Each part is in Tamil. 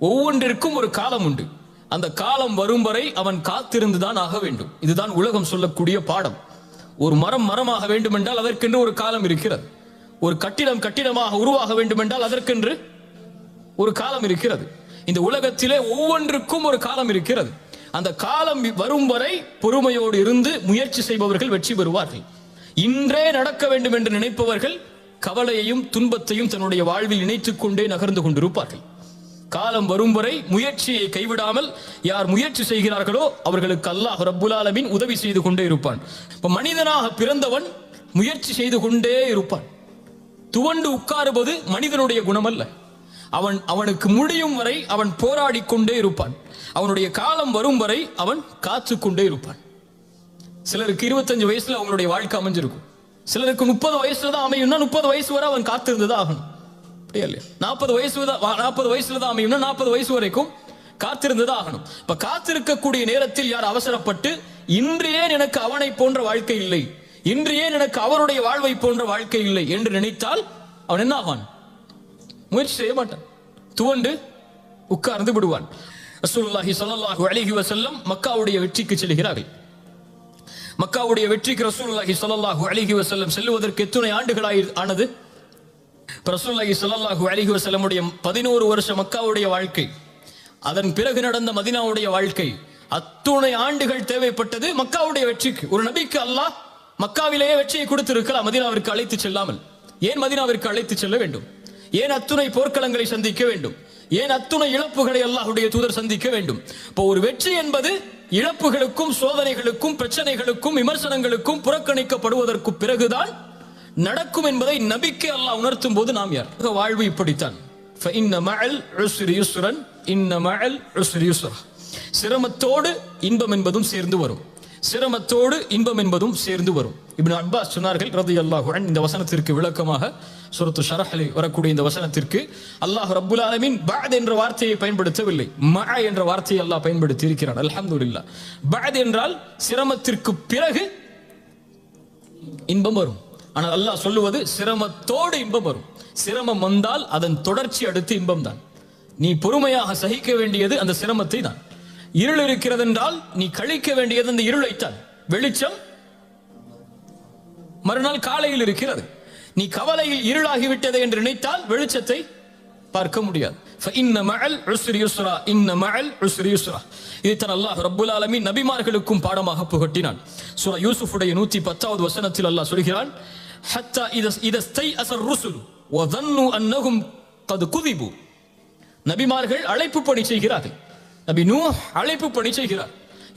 ஒவ்வொன்றிற்கும் ஒரு காலம் உண்டு. அந்த காலம் வரும் வரை அவன் காத்திருந்துதான் ஆக வேண்டும். இதுதான் உலகம் சொல்லக்கூடிய பாடம். ஒரு மரம் மரமாக வேண்டும் என்றால் அதற்கென்று ஒரு காலம் இருக்கிறது. ஒரு கட்டிடம் கட்டிடமாக உருவாக வேண்டும் என்றால் அதற்கென்று ஒரு காலம் இருக்கிறது. இந்த உலகத்திலே ஒவ்வொன்றுக்கும் ஒரு காலம் இருக்கிறது. அந்த காலம் வரும் வரை பொறுமையோடு இருந்து முயற்சி செய்பவர்கள் வெற்றி பெறுவார்கள். இன்றே நடக்க வேண்டும் என்று நினைப்பவர்கள் கவலையையும் துன்பத்தையும் தன்னுடைய வாழ்வில் இணைத்துக் கொண்டே நகர்ந்து கொண்டிருப்பார்கள். காலம் வரும் வரை முயற்சியை கைவிடாமல் யார் முயற்சி செய்கிறார்களோ அவர்களுக்கு அல்லாஹ் ரப்புல் ஆலமீன் உதவி செய்து கொண்டே இருப்பான். இப்ப மனிதனாக பிறந்தவன் முயற்சி செய்து கொண்டே இருப்பான். துவண்டு உட்காருவது மனிதனுடைய குணமல்ல. அவனுக்கு முடியும் வரை அவன் போராடி கொண்டே இருப்பான். அவனுடைய காலம் வரும் வரை அவன் காத்து கொண்டே இருப்பான். சிலருக்கு 25 வயசுல அவங்களுடைய வாழ்க்கை அமைஞ்சிருக்கும். சிலருக்கு 30 வயசுல தான் அமையும்னா 30 வயசு வரை அவன் காத்திருந்துதான் ஆகணும். அப்படியே இல்லையா? 40 வயசுல தான் அமையும்னா 40 வயசு வரைக்கும் காத்திருந்துதான் ஆகணும். இப்ப காத்திருக்கக்கூடிய நேரத்தில் யார் அவசரப்பட்டு இன்று ஏன் எனக்கு அவனை போன்ற வாழ்க்கை இல்லை, இன்று ஏன் எனக்கு அவருடைய வாழ்வை போன்ற வாழ்க்கை இல்லை என்று நினைத்தால் அவன் என்ன ஆவான்? முயற்சி செய்ய மாட்டான், துவண்டு உட்கார்ந்து விடுவான். ரசூலுல்லாஹி ஸல்லல்லாஹு அலைஹி வஸல்லம் மக்காவுடைய வெற்றிக்கு செல்கிறார்கள். மக்காவுடைய வெற்றிக்கு ரசூலுல்லாஹி ஸல்லல்லாஹு அலைஹி வஸல்லம் செல்வதற்கு எத்தனை ஆண்டுகளாய் ஆனது? ரசூலுல்லாஹி ஸல்லல்லாஹு அலைஹி வஸல்லமுடைய 11 வருஷ மக்காவுடைய வாழ்க்கை, அதன் பிறகு நடந்த மதீனாவுடைய வாழ்க்கை, அத்துணை ஆண்டுகள் தேவைப்பட்டது மக்காவுடைய வெற்றிக்கு. ஒரு நபிக்கு அல்லாஹ் மக்காவிலேயே வெற்றியை கொடுத்திருக்கலாம், மதீனாவிற்கு அழைத்து செல்லாமல். ஏன் மதீனாவிற்கு அழைத்து செல்ல வேண்டும்? ஏன் அத்துணை போர்க்களங்களை சந்திக்க வேண்டும்? ஏன் அத்துணை இழப்புகளை அல்லாஹ்வுடைய தூதர் சந்திக்க வேண்டும்? இப்போ ஒரு வெற்றி என்பது இழப்புகளுக்கும் சோதனைகளுக்கும் பிரச்சனைகளுக்கும் விமர்சனங்களுக்கும் புறக்கணிக்கப்படுவதற்கு பிறகுதான் நடக்கும் என்பதை நபிக்கு அல்லாஹ் உணர்த்தும் போது நாம் யார்? வாழ்வு இப்படித்தான். சிரமத்தோடு இன்பம் என்பதும் சேர்ந்து வரும், சிரமத்தோடு இன்பம் என்பதும் சேர்ந்து வரும். இப்னு அப்பாஸ் சொன்னார்கள் ரலியல்லாஹு அன்ஹு, இந்த வசனத்திற்கு விளக்கமாக சூரத்து ஷரஹ்ல வரக்கூடிய இந்த வசனத்திற்கு அல்லாஹ் ரப்புல் ஆலமீன் பஅத் என்ற வார்த்தையை பயன்படுத்தவில்லை, மஅ என்ற வார்த்தையை அல்லாஹ் பயன்படுத்தி இருக்கிறார். அல்ஹம்துலில்லாஹ். பஅத் என்றால் சிரமத்திற்கு பிறகு இன்பம் வரும். ஆனால் அல்லாஹ் சொல்லுவது சிரமத்தோடு இன்பம் வரும். சிரமம் வந்தால் அதன் தொடர்ச்சி அடுத்து இன்பம் தான். நீ பொறுமையாக சகிக்க வேண்டியது அந்த சிரமத்தை தான். இருள் இருக்கிறது என்றால் நீ கழிக்க வேண்டியது அந்த இருளைத்தான். வெளிச்சம் மறுநாள் காலையில் இருக்கிறது. நீ கவலையில் இருளாகிவிட்டது என்று நினைத்தால் வெளிச்சத்தை பார்க்க முடியாது. இதைத்தான் அல்லாஹ் ரப்புல் ஆலமீன் நபிமார்களுக்கும் பாடமாக புகட்டினான். சூரா யூசுஃபுடைய 110வது வசனத்தில் அல்லாஹ் சொல்கிறான், ஹத்தா இதஸ்தைஅஸ ருசுல் வதன்னு அன்னஹும் கத் குதிபு. நபிமார்கள் அழைப்பு பணி செய்கிறார்கள். நபி நூஹ் அழைப்பு பணி செய்கிறார்.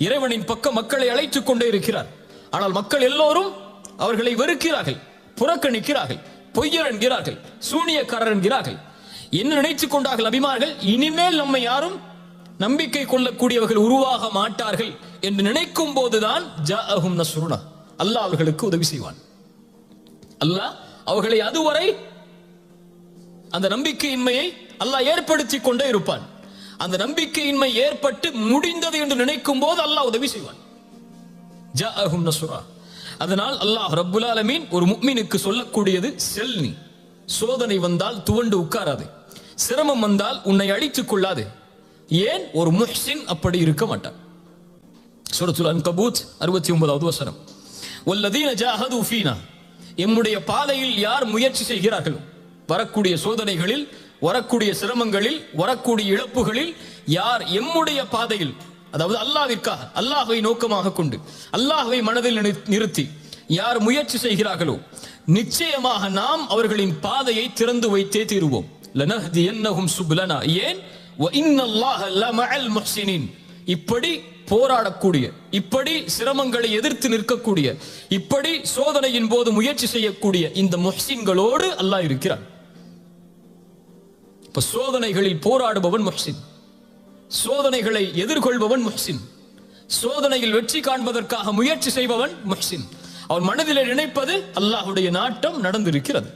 இறைவனின் பக்கம் மக்களை அழைத்துக் கொண்டே இருக்கிறார். ஆனால் மக்கள் எல்லோரும் அவர்களை வெறுக்கிறார்கள், புறக்கணிக்கிறார்கள், பொய்யர் என்கிறார்கள், சூனியக்காரர் என்கிறார்கள். என்ன நினைத்துக் கொண்டார்கள் நபிமார்கள்? இனிமேல் நம்மை யாரும் நம்பிக்கை கொள்ளக்கூடியவர்கள் உருவாக மாட்டார்கள் என்று நினைக்கும் போதுதான் ஜாஅஹும் நஸ்ருனா, அல்லாஹ் அவர்களுக்கு உதவி செய்வான். அல்லாஹ் அவர்களை அதுவரை அந்த நம்பிக்கையின்மையை அல்லாஹ் ஏற்படுத்தி கொண்டே இருப்பான். அந்த நம்பிக்கையின்மை ஏற்பட்டு முடிந்தது என்று நினைக்கும் போது அல்லாஹ் உதவி செய்வான். ஜாஅஹும் நஸ்ருனா. அதனால் அல்லாஹ் ரப்புல் ஆலமீன் ஒரு முஃமினுக்கு சொல்லக்கூடியது, செல், நீ சோதனை வந்தால் துவண்டு உட்காராது, சிரமம் வந்தால் உன்னை அழித்துக் கொள்ளாது. ஏன்? ஒரு முஹ்சின் அப்படி இருக்க மாட்டான். சூரத்துல் அன்கபூத் 69வது வசனம், வல்லதீன ஜாஹது ஃபீனா, எம்முடைய பாதையில் யார் முயற்சி செய்கிறார்களோ, வரக்கூடிய சோதனைகளில், வரக்கூடிய சிரமங்களில், வரக்கூடிய இழப்புகளில் யார் எம்முடைய பாதையில், அதாவது அல்லாஹ்விற்காக, அல்லாஹ்வை நோக்கமாக கொண்டு, அல்லாஹ்வை மனதில் நிறுத்தி யார் முயற்சி செய்கிறார்களோ, நிச்சயமாக நாம் அவர்களின் பாதையை திறந்து வைத்தே தீருவோம். லனஹ்தியன்னஹும் சுப்லனா. ஏன்? வ இன்னல்லாஹ லமஅல் முஹ்சினீன். இப்படி போராடக்கூடிய, இப்படி சிரமங்களை எதிர்த்து நிற்கக்கூடிய, இப்படி சோதனையின் போது முயற்சி செய்யக்கூடிய இந்த முஹ்சின்களோடு அல்லாஹ் இருக்கிறான். இப்ப சோதனைகளில் போராடுபவன் முஹ்சின், சோதனைகளை எதிர்கொள்பவன் முஹ்சின், சோதனையில் வெற்றி காண்பதற்காக முயற்சி செய்பவன் முஹ்சின். அவன் மனதில் நினைப்பது அல்லாஹ்வுடைய நாட்டம் நடந்திருக்கிறது.